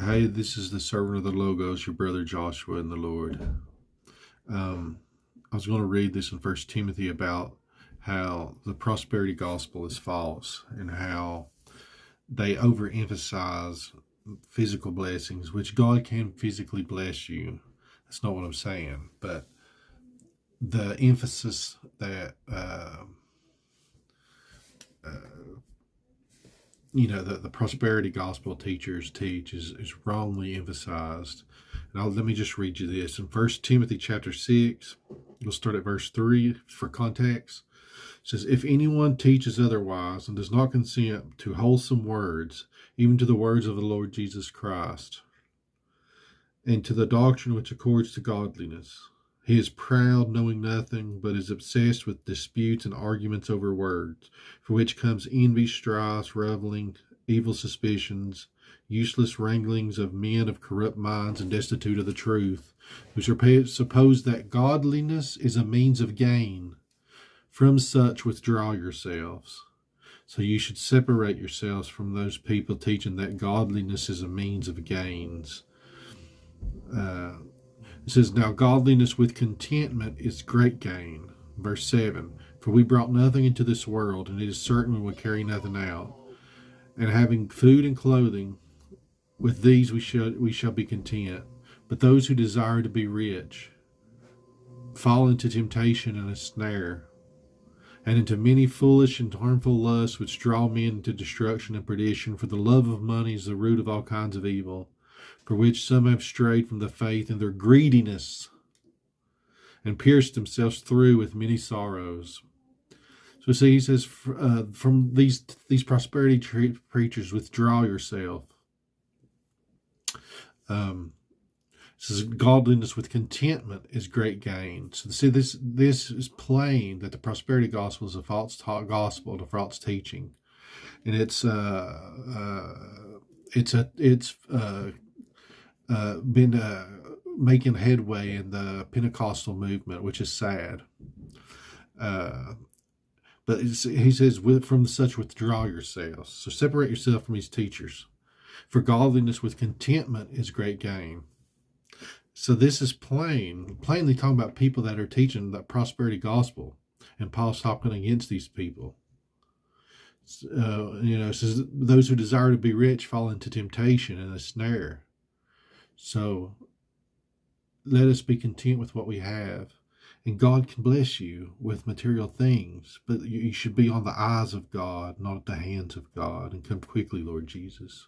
Hey, this is the servant of the Logos, your brother Joshua in the Lord. I was going to read this in First Timothy about how the prosperity gospel is false and how they overemphasize physical blessings, which God can physically bless you. That's not what I'm saying, but the emphasis that the prosperity gospel teachers teach is wrongly emphasized. And let me just read you this. In 1 Timothy chapter 6, we'll start at verse 3 for context. It says, if anyone teaches otherwise and does not consent to wholesome words, even to the words of the Lord Jesus Christ, and to the doctrine which accords to godliness, he is proud, knowing nothing, but is obsessed with disputes and arguments over words, for which comes envy, strife, reveling, evil suspicions, useless wranglings of men of corrupt minds and destitute of the truth, who suppose that godliness is a means of gain. From such withdraw yourselves. So you should separate yourselves from those people teaching that godliness is a means of gains. It says, now godliness with contentment is great gain. Verse 7, for we brought nothing into this world, and it is certain we will carry nothing out. And having food and clothing, with these we shall be content. But those who desire to be rich fall into temptation and a snare, and into many foolish and harmful lusts which draw men into destruction and perdition. For the love of money is the root of all kinds of evil, for which some have strayed from the faith in their greediness and pierced themselves through with many sorrows. So see, he says, from these prosperity preachers, withdraw yourself. It says, godliness with contentment is great gain. So see, this is plain that the prosperity gospel is a false gospel, a false teaching, and it's been making headway in the Pentecostal movement, which is sad. But he says, from such withdraw yourselves. So separate yourself from these teachers. For godliness with contentment is great gain. So this is plainly talking about people that are teaching the prosperity gospel, and Paul's talking against these people. It says those who desire to be rich fall into temptation and a snare. So let us be content with what we have, and God can bless you with material things, but you should be on the eyes of God, not at the hands of God, and come quickly, Lord Jesus.